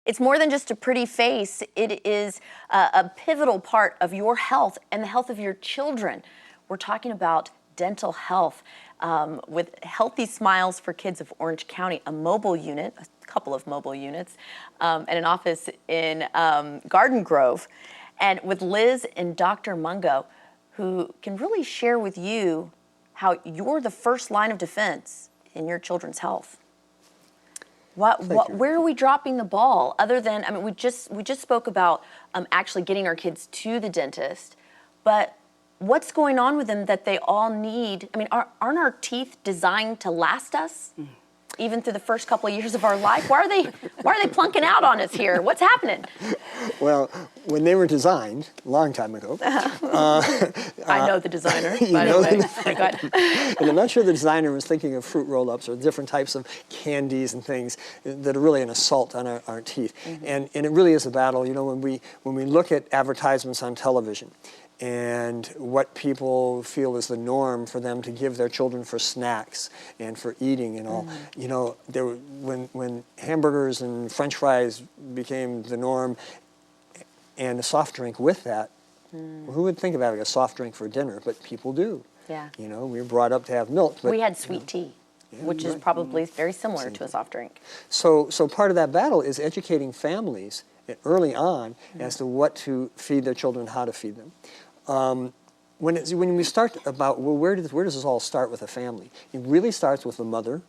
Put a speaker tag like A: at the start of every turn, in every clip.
A: It's more than just a pretty face. It is a pivotal part of your health and the health of your children. We're talking about dental health with Healthy Smiles for Kids of Orange County, a mobile unit, a couple of mobile units, and an office in Garden Grove, and with Liz and Dr. Mungo, who can really share with you how you're the first line of defense in your children's health. Where are we dropping the ball? Other than, I mean, we just spoke about actually getting our kids to the dentist, but what's going on with them that they all need? I mean, aren't our teeth designed to last us, even through the first couple of years of our life? Why are they plunking out on us here? What's happening?
B: Well, when they were designed a long time ago,
A: I know the designer.
B: You
A: By
B: know
A: the way,
B: the and I'm not sure the designer was thinking of fruit roll-ups or different types of candies and things that are really an assault on our teeth. And it really is a battle. You know, when we look at advertisements on television, and what people feel is the norm for them to give their children for snacks and for eating and all. You know, when hamburgers and French fries became the norm, and a soft drink with that, who would think of having a soft drink for dinner? But people do. Yeah. You know, we were brought up to have milk. But,
A: we had sweet tea, which is probably very similar to a soft drink.
B: So part of that battle is educating families early on as to what to feed their children, how to feed them. When we start about, well, where does this all start with a family? It really starts with the mother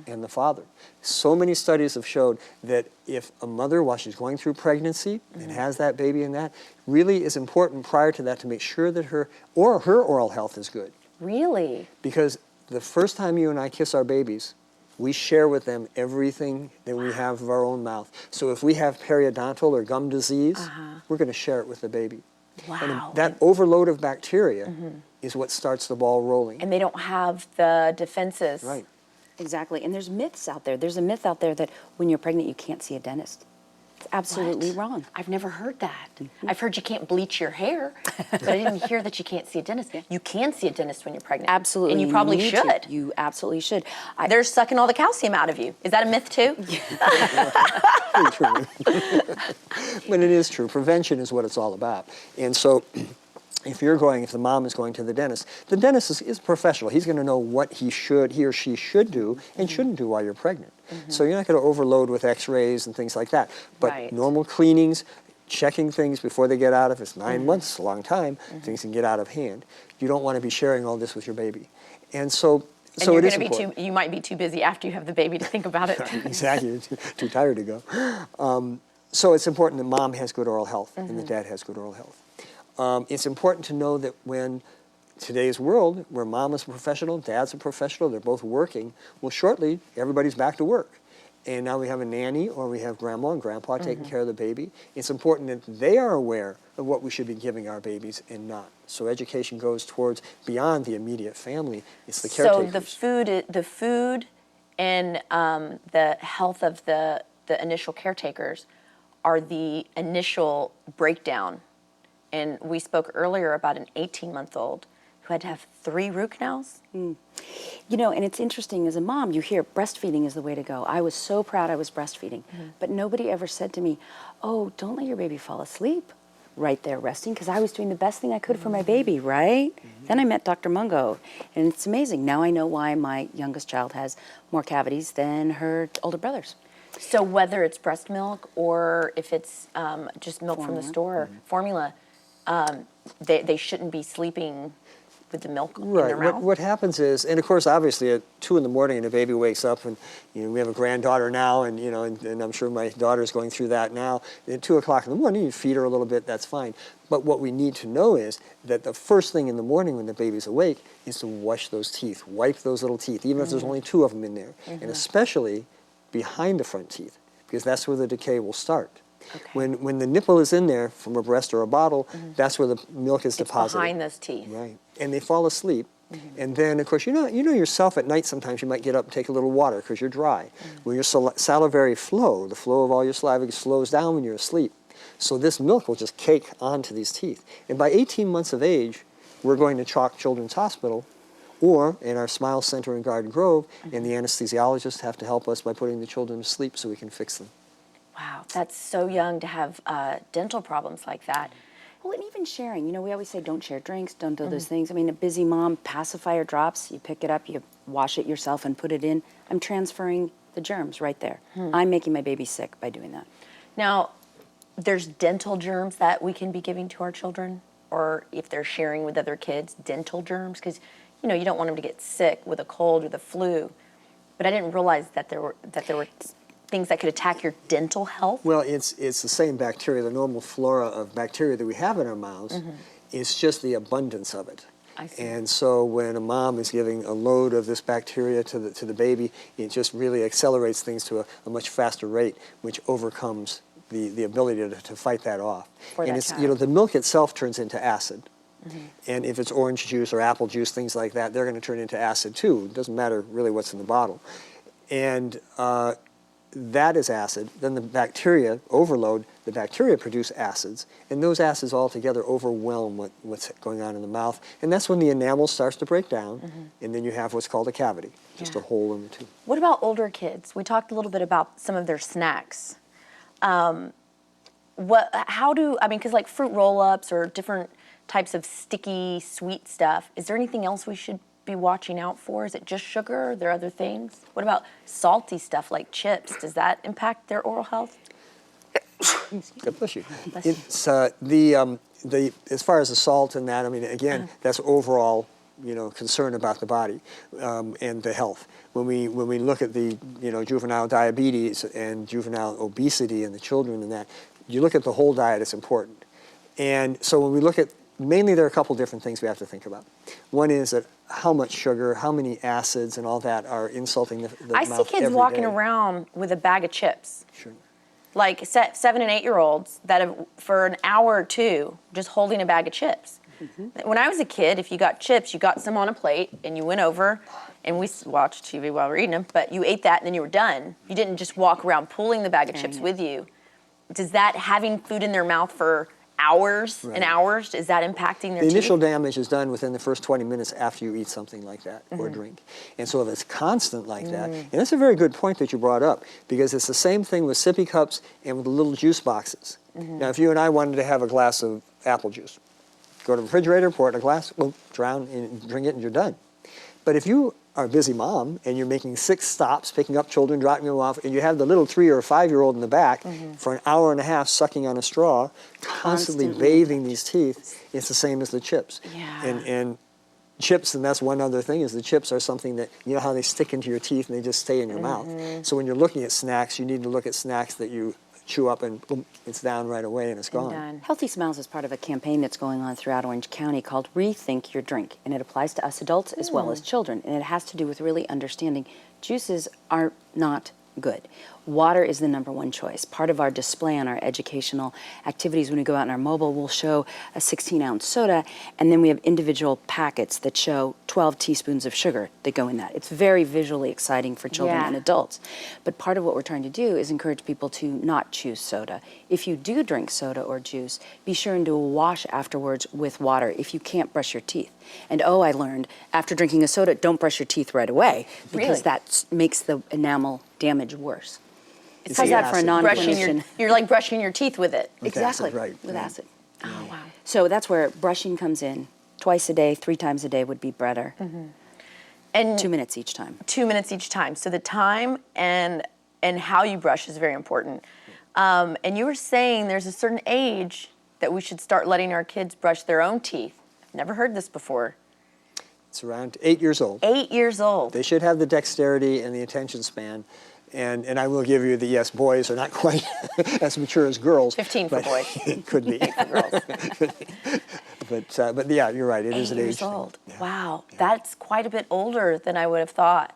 B: and the father. So many studies have showed that if a mother, while she's going through pregnancy and has that baby and that, really is important prior to that to make sure that her oral health is good.
A: Really?
B: Because the first time you and I kiss our babies, we share with them everything that we have of our own mouth. So if we have periodontal or gum disease, we're going to share it with the baby.
A: Wow.
B: And that overload of bacteria is what starts the ball rolling.
A: And they don't have the defenses.
B: Right.
C: Exactly. And there's myths out there. There's a myth out there that when you're pregnant, you can't see a dentist. It's absolutely wrong.
A: I've never heard that. I've heard you can't bleach your hair, but I didn't hear that you can't see a dentist. You can see a dentist when you're pregnant.
C: Absolutely.
A: And you probably should.
C: You absolutely should.
A: They're sucking all the calcium out of you. Is that a myth too?
B: Pretty true. But it is true. Prevention is what it's all about. And so if the mom is going to the dentist is a professional. He's going to know what he or she should do and shouldn't do while you're pregnant. So you're not going to overload with x-rays and things like that. But normal cleanings, checking things before they get out of, it's 9 months, it's a long time, things can get out of hand. You don't want to be sharing all this with your baby. And so
A: you're
B: it is
A: going to be
B: important.
A: you might be too busy after you have the baby to think about it.
B: Exactly, you're too tired to go. So it's important that mom has good oral health and that dad has good oral health. It's important to know that when today's world, where mom is a professional, dad's a professional, they're both working, well, shortly, everybody's back to work. And now we have a nanny or we have grandma and grandpa taking care of the baby. It's important that they are aware of what we should be giving our babies and not. So education goes towards beyond the immediate family. It's the caretakers.
A: So the food and the health of the initial caretakers are the initial breakdown. And we spoke earlier about an 18-month-old who had to have 3 root canals.
C: You know, and it's interesting, as a mom, you hear breastfeeding is the way to go. I was so proud I was breastfeeding. But nobody ever said to me, oh, don't let your baby fall asleep right there resting, because I was doing the best thing I could for my baby, right? Then I met Dr. Mungo, and it's amazing. Now I know why my youngest child has more cavities than her older brothers.
A: So whether it's breast milk or if it's just milk from the store, formula, they shouldn't be sleeping with the milk in their mouth?
B: What happens is, and of course, obviously, at 2 in the morning, and a baby wakes up, and we have a granddaughter now, and and I'm sure my daughter's going through that now. At 2 o'clock in the morning, you feed her a little bit. That's fine. But what we need to know is that the first thing in the morning when the baby's awake is to wash those teeth, wipe those little teeth, even if there's only 2 of them in there, and especially behind the front teeth, because that's where the decay will start. Okay. When the nipple is in there from a breast or a bottle, that's where the milk is deposited.
A: Behind those teeth.
B: Right. And they fall asleep. And then, of course, you know yourself at night sometimes you might get up and take a little water because you're dry. When your salivary flow, the flow of all your saliva slows down when you're asleep. So this milk will just cake onto these teeth. And by 18 months of age, we're going to Chalk Children's Hospital or in our Smile Center in Garden Grove, and the anesthesiologists have to help us by putting the children to sleep so we can fix them.
A: Wow, that's so young to have dental problems like that.
C: Well, and even sharing, we always say don't share drinks, don't do those things. I mean, a busy mom, pacifier drops, you pick it up, you wash it yourself and put it in. I'm transferring the germs right there. I'm making my baby sick by doing that.
A: Now, there's dental germs that we can be giving to our children, or if they're sharing with other kids, dental germs, because you don't want them to get sick with a cold or the flu. But I didn't realize that there were things that could attack your dental health.
B: Well, it's the same bacteria. The normal flora of bacteria that we have in our mouths, it's just the abundance of it.
A: I see.
B: And so when a mom is giving a load of this bacteria to the baby, it just really accelerates things to a much faster rate, which overcomes the ability to fight that off.
A: For
B: and
A: that
B: it's
A: child.
B: the milk itself turns into acid. And if it's orange juice or apple juice, things like that, they're going to turn into acid too. It doesn't matter really what's in the bottle. And that is acid. Then the bacteria overload, the bacteria produce acids, and those acids all together overwhelm what's going on in the mouth. And that's when the enamel starts to break down, and then you have what's called a cavity, just a hole in the tooth.
A: What about older kids? We talked a little bit about some of their snacks. Because like fruit roll-ups or different types of sticky, sweet stuff, is there anything else we should be watching out for? Is it just sugar? Are there other things? What about salty stuff like chips? Does that impact their oral health?
B: God bless you.
A: Bless you.
B: It's as far as the salt and that, I mean, again, that's overall, concern about the body and the health. When we look at the juvenile diabetes and juvenile obesity in the children and that, you look at the whole diet, it's important. And so when we look at, mainly there are a couple different things we have to think about. One is that how much sugar, how many acids and all that are insulting the
A: I
B: mouth
A: see kids
B: every
A: walking
B: day.
A: around with a bag of chips.
B: Sure.
A: Like 7 and 8 year olds that have, for an hour or two, just holding a bag of chips. When I was a kid, if you got chips, you got some on a plate and you went over and we watched TV while we were eating them, but you ate that and then you were done. You didn't just walk around pulling the bag of chips with you. Does that, having food in their mouth for hours and hours, is that impacting their
B: The initial
A: teeth?
B: damage is done within the first 20 minutes after you eat something like that or drink. And so if it's constant like that, and that's a very good point that you brought up, because it's the same thing with sippy cups and with the little juice boxes. Now, if you and I wanted to have a glass of apple juice, go to the refrigerator, pour it in a glass, boom, drown, and drink it, and you're done. But if you are a busy mom and you're making 6 stops, picking up children, dropping them off, and you have the little 3 or 5-year-old in the back for an hour and a half sucking on a straw, constantly bathing these teeth, it's the same as the chips.
A: Yeah.
B: And chips, and that's one other thing, is the chips are something that, you know how they stick into your teeth and they just stay in your mouth. So when you're looking at snacks, you need to look at snacks that you chew up and boom, it's down right away and it's gone.
A: Done.
C: Healthy Smiles is part of a campaign that's going on throughout Orange County called Rethink Your Drink, and it applies to us adults as well as children, and it has to do with really understanding juices are not good. Water is the #1 choice. Part of our display on our educational activities when we go out in our mobile, we'll show a 16-ounce soda, and then we have individual packets that show 12 teaspoons of sugar that go in that. It's very visually exciting for children and adults. But part of what we're trying to do is encourage people to not choose soda. If you do drink soda or juice, be sure and do a wash afterwards with water if you can't brush your teeth. And I learned, after drinking a soda, don't brush your teeth right away, because that makes the enamel damage worse.
B: It's
C: How's
B: the
C: that for a
B: acid.
C: non-clinician?
A: You're like brushing your teeth with it.
B: With
C: Exactly,
B: acid, right.
C: with acid.
A: Oh, wow.
C: So that's where brushing comes in. Twice a day, 3 times a day would be better.
A: And
C: 2 minutes each time.
A: 2 minutes each time. So the time and how you brush is very important. And you were saying there's a certain age that we should start letting our kids brush their own teeth. I've never heard this before.
B: It's around 8 years old.
A: 8 years old.
B: They should have the dexterity and the attention span. And I will give you the yes, boys are not quite as mature as girls.
A: 15 for
B: but
A: boys.
B: It could be. But yeah, you're right. It is an
A: 8
B: age
A: years
B: thing.
A: old.
B: Yeah.
A: Wow. That's quite a bit older than I would have thought.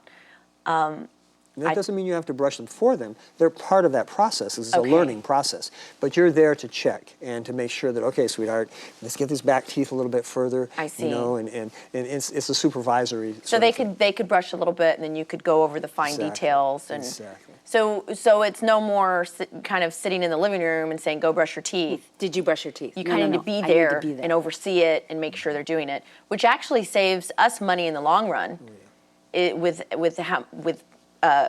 B: And that doesn't mean you have to brush them for them. They're part of that process. This is
A: Okay.
B: a learning process. But you're there to check and to make sure that, okay, sweetheart, let's get these back teeth a little bit further.
A: I see.
B: You know, and it's a supervisory
A: So
B: sort
A: they
B: of thing.
A: could brush a little bit, and then you could go over the fine
B: Exactly.
A: details. And
B: Exactly.
A: so it's no more kind of sitting in the living room and saying, "Go brush your teeth."
C: Did you brush your teeth?
A: You
C: No,
A: kind of
C: no,
A: need to
C: no.
A: be
C: I need
A: there,
C: to be there.
A: and oversee it and make sure they're doing it, which actually saves us money in the long run.
B: Oh,
A: With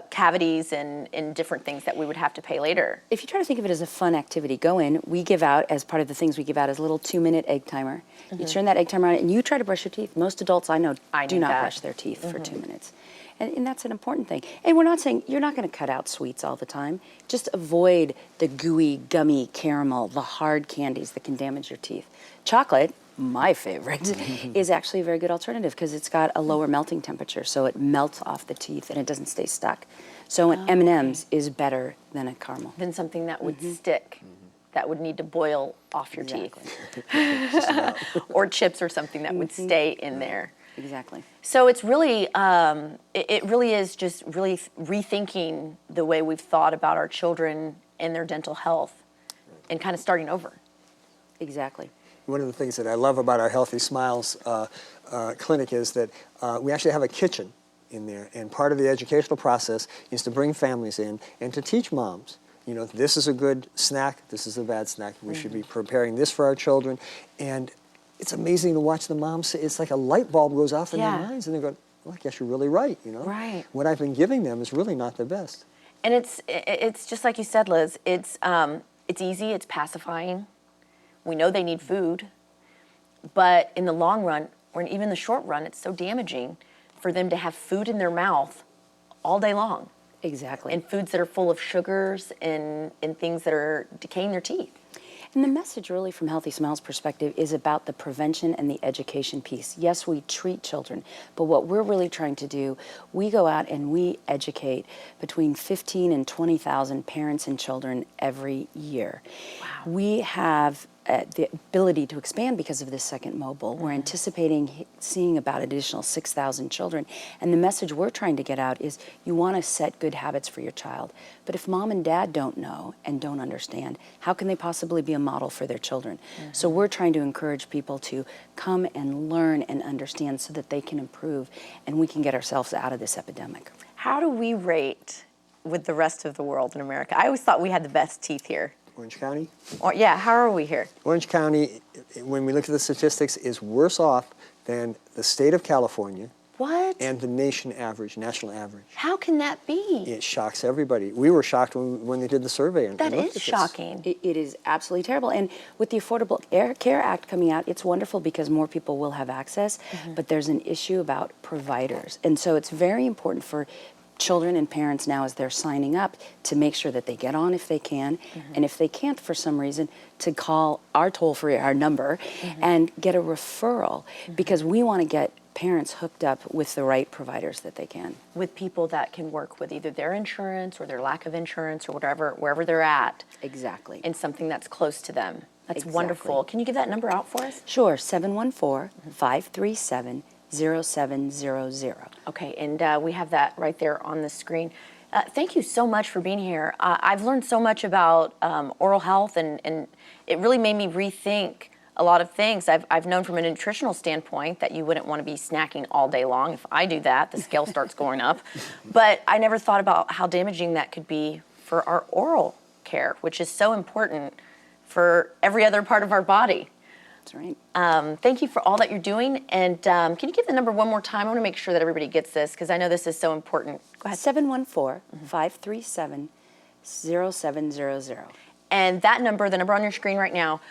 A: cavities and different things that we would have to pay later.
C: If you try to think of it as a fun activity, go in. We give out, as part of the things we give out, is a little 2-minute egg timer. You turn that egg timer on and you try to brush your teeth. Most adults I know do not brush their teeth for 2 minutes. And that's an important thing. And we're not saying you're not going to cut out sweets all the time. Just avoid the gooey, gummy caramel, the hard candies that can damage your teeth. Chocolate, my favorite, is actually a very good alternative because it's got a lower melting temperature, so it melts off the teeth and it doesn't stay stuck. So an M&M's is better than a caramel.
A: Than something that would stick, that would need to boil off your teeth. Or chips or something that would stay in there.
C: Exactly.
A: So it's really, it really is just really rethinking the way we've thought about our children and their dental health and kind of starting over.
C: Exactly.
B: One of the things that I love about our Healthy Smiles clinic is that we actually have a kitchen in there, and part of the educational process is to bring families in and to teach moms, you know, this is a good snack, this is a bad snack, we should be preparing this for our children. And it's amazing to watch the moms say, it's like a light bulb goes off in their minds, and they're going, well, I guess you're really right, you know?
A: Right.
B: What I've been giving them is really not the best.
A: And it's just like you said, Liz, it's easy, it's pacifying. We know they need food, but in the long run, or even the short run, it's so damaging for them to have food in their mouth all day long.
C: Exactly.
A: And foods that are full of sugars and things that are decaying their teeth.
C: And the message really from Healthy Smiles perspective is about the prevention and the education piece. Yes, we treat children, but what we're really trying to do, we go out and we educate between 15 and 20,000 parents and children every year.
A: Wow.
C: We have the ability to expand because of this second mobile. We're anticipating seeing about an additional 6,000 children. And the message we're trying to get out is you want to set good habits for your child. But if mom and dad don't know and don't understand, how can they possibly be a model for their children? So we're trying to encourage people to come and learn and understand so that they can improve and we can get ourselves out of this epidemic.
A: How do we rate with the rest of the world in America? I always thought we had the best teeth here.
B: Orange County?
A: Or, yeah, how are we here?
B: Orange County, when we look at the statistics, is worse off than the state of California.
A: What?
B: And the national average.
A: How can that be?
B: It shocks everybody. We were shocked when they did the survey. And
A: That
B: looked
A: is
B: at this.
A: shocking.
C: It is absolutely terrible. And with the Affordable Care Act coming out, it's wonderful because more people will have access, but there's an issue about providers. And so it's very important for children and parents now as they're signing up to make sure that they get on if they can, and if they can't for some reason, to call our toll-free, our number, and get a referral, because we want to get parents hooked up with the right providers that they can.
A: With people that can work with either their insurance or their lack of insurance or whatever, wherever they're at,
C: Exactly.
A: and something that's close to them. That's
C: Exactly.
A: wonderful. Can you give that number out for us?
C: Sure, 714-537-0700.
A: Okay, and we have that right there on the screen. Thank you so much for being here. I've learned so much about oral health, and it really made me rethink a lot of things. I've known from a nutritional standpoint that you wouldn't want to be snacking all day long. If I do that, the scale starts going up. But I never thought about how damaging that could be for our oral care, which is so important for every other part of our body.
C: That's right.
A: Thank you for all that you're doing. And can you give the number one more time? I want to make sure that everybody gets this because I know this is so important. Go ahead.
C: 714-537-0700.
A: And that number, the number on your screen right now,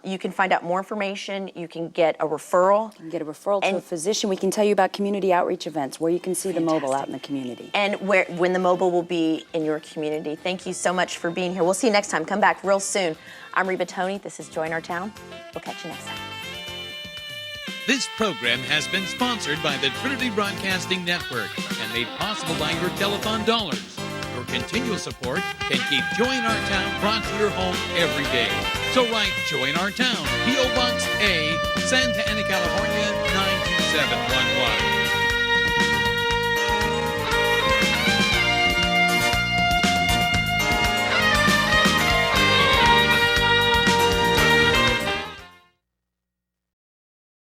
A: you can find out more information. You can get a referral.
C: You can get a referral to a physician. We can tell you about community outreach events where you can see the mobile out in the community.
A: And when the mobile will be in your community. Thank you so much for being here. We'll see you next time. Come back real soon. I'm Reba Toney. This is Join Our Town. We'll catch you next time.
D: This program has been sponsored by the Trinity Broadcasting Network and made possible by your telethon dollars. Your continual support can keep Join Our Town brought to your home every day. So write Join Our Town, P.O. Box A, Santa Ana, California, 92711.